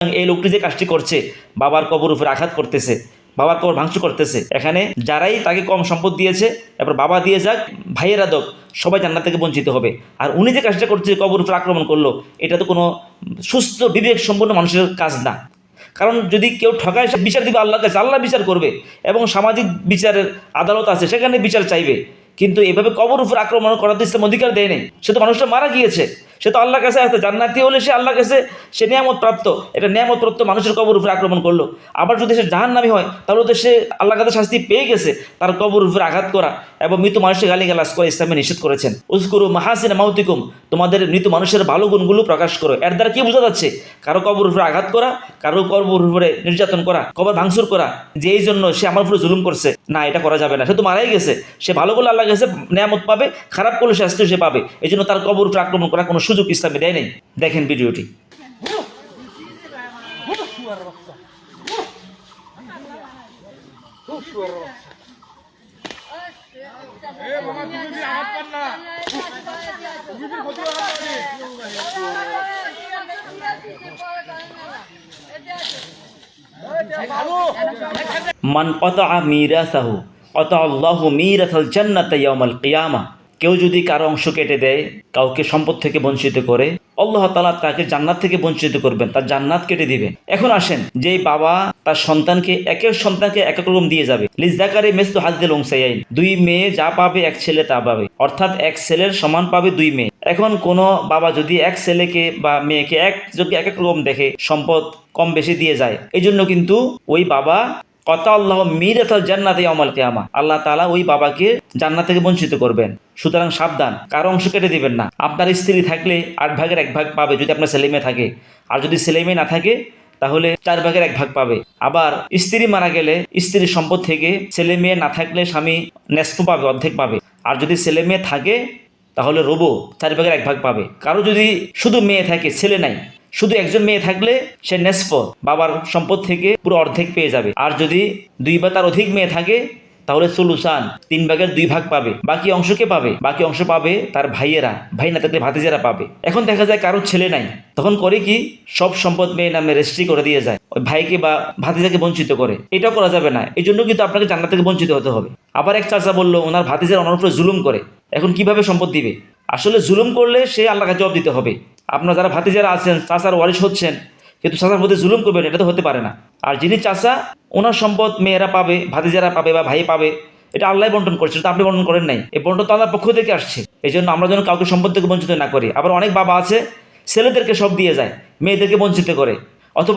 এই লোকটি যে কাজটি করছে, বাবার কবর উপরে আঘাত করতেছে, বাবার কবর ভাঙচুর করতেছে, এখানে যারাই তাকে কম সম্পদ দিয়েছে, এরপর বাবা দিয়ে যাক, ভাইয়েরা দক, সবাই জান্নাত থেকে বঞ্চিত হবে। আর উনি যে কাজটা করছে, কবর উপরে আক্রমণ করলো, এটা তো কোনো সুস্থ বিবেক সম্পন্ন মানুষের কাজ না। কারণ যদি কেউ ঠকায়, সে বিচার দিবে আল্লাহর কাছে, আল্লাহ বিচার করবে, এবং সামাজিক বিচারের আদালত আছে, সেখানে বিচার চাইবে। কিন্তু এভাবে কবর উপর আক্রমণ করার তো ইসলাম অধিকার দেয় নেই। সে তো মানুষটা মারা গিয়েছে, সে তো আল্লাহর কাছে আছে, জান্নাতি হলে সে আল্লাহর কাছে সে নিয়ামত প্রাপ্ত। এটা নিয়ামত প্রাপ্ত মানুষের কবর উপরে আক্রমণ করলো। আবার যদি সে জাহান্নামী হয়, তাহলে তো সে আল্লাহর কাছে শাস্তি পেয়ে গেছে। তার কবর উপরে আঘাত করা এবং মৃত মানুষের গালিগালাজ করে ইসলামে নিষেধ করেছেন। উযকুরু মাহাসিনা মাউতিকুম, তোমাদের মৃত মানুষের ভালো গুণগুলো প্রকাশ করো। এর দ্বারা কি বোঝা যাচ্ছে? কারো কবর উপরে আঘাত করা, কারো কবর উপরে নির্যাতন করা, কবর ভাঙচুর করা, যে এই জন্য সে আমার উপরে জুলুম করছে, না, এটা করা যাবে না। সে তো মারাই গেছে, সে ভালো করলে আল্লাহর কাছে নিয়ামত পাবে, খারাপ করলে শাস্তি সে পাবে। এই জন্য তার কবর উপরে আক্রমণ করার কোনো সুযোগ ইসলামে দেয় নেই। দেখেন ভিডিওটি। মান ক্বাতাআ মিরাসাহু ক্বাতাআ আল্লাহু মিরাসাল জান্নাতি ইয়াউমাল কিয়ামা, কেউ যদি কারো অংশ কেটে দেয়, কাউকে সম্পদ থেকে বঞ্চিত করে, আল্লাহ তাআলা তাকে জান্নাত থেকে বঞ্চিত করবেন, তার জান্নাত কেটে দিবেন। এখন আসেন, যে বাবা তার সন্তানকে এক এক রকম দিয়ে যাবে, লিযাকারি মিসলু হাযযিল উনসায়াইন, দুই মেয়ে যা পাবে এক ছেলে তা পাবে, অর্থাৎ এক ছেলের সমান পাবে দুই মেয়ে। এখন কোনো বাবা যদি এক ছেলেকে বা মেয়েকে এক রকম দেখে, সম্পদ কম বেশি দিয়ে যায়, এই জন্য কিন্তু ওই বাবা ক্বাতাআ আল্লাহু মিরাসাল জান্নাতি ইয়াউমাল কিয়ামা, আল্লাহ তাআলা ওই বাবাকে জান্নাত থেকে বঞ্চিত করবেন। সুতরাং সাবধান, কারো অংশ কেটে দিবেন না। আপনার স্ত্রী থাকলে 8 ভাগের 1 ভাগ পাবে যদি আপনার ছেলে মেয়ে থাকে, আর যদি ছেলে মেয়ে না থাকে তাহলে 4 ভাগের 1 ভাগ পাবে। আবার স্ত্রী মারা গেলে স্ত্রীর সম্পদ থেকে ছেলে মেয়ে না থাকলে স্বামী নেসফ পাবে, অর্ধেক পাবে। আর যদি ছেলে মেয়ে থাকে তাহলে রবো 4 ভাগের 1 ভাগ পাবে। কারো যদি শুধু মেয়ে থাকে, ছেলে নাই, শুধু একজন মেয়ে থাকলে সে নেসফ, বাবার সম্পদ থেকে পুরো অর্ধেক পেয়ে যাবে। আর যদি 2 বা তার অধিক মেয়ে থাকে তাহলে সুলুসান, 3 ভাগের 2 ভাগ পাবে। বাকি অংশ কে পাবে? বাকি অংশ পাবে তার ভাইয়েরা, ভাই না থাকলে ভাতিজারা পাবে। এখন দেখা যায় কারো ছেলে নাই, তখন করে কি, সব সম্পদ মেয়ে নামে রেজিস্ট্রি করে দিয়ে যায়, ওই ভাইকে বা ভাতিজাকে বঞ্চিত করে। এটাও করা যাবে না। এই জন্য কিন্তু আপনাকে জান্নাত থেকে বঞ্চিত হতে হবে। আবার এক চাচা বললো ওনার ভাতিজার ওনার উপরে জুলুম করে, এখন কিভাবে সম্পদ দিবে? আসলে জুলুম করলে সে আল্লাহর কাছে জবাব দিতে হবে। আপনারা যারা ভাতিজারা আছেন, চাচার ওয়ারিশ হচ্ছেন, কিন্তু চাচার প্রতি জুলুম করবেন, এটা তো হতে পারে না। আর যিনি চাচা, ওনার সম্পদ মেয়েরা পাবে, ভাতিজারা পাবে বা ভাই পাবে, এটা আল্লাহ বন্টন করছে, এটা আপনি বন্টন করেন নাই। এই বন্টন তো আল্লাহর পক্ষ থেকে আসছে। এই জন্য আমরা যেন কাউকে সম্পদ থেকে বঞ্চিত না করি। আবার অনেক বাবা আছে ছেলেদেরকে সব দিয়ে যায়, মেয়েদেরকে বঞ্চিত করে।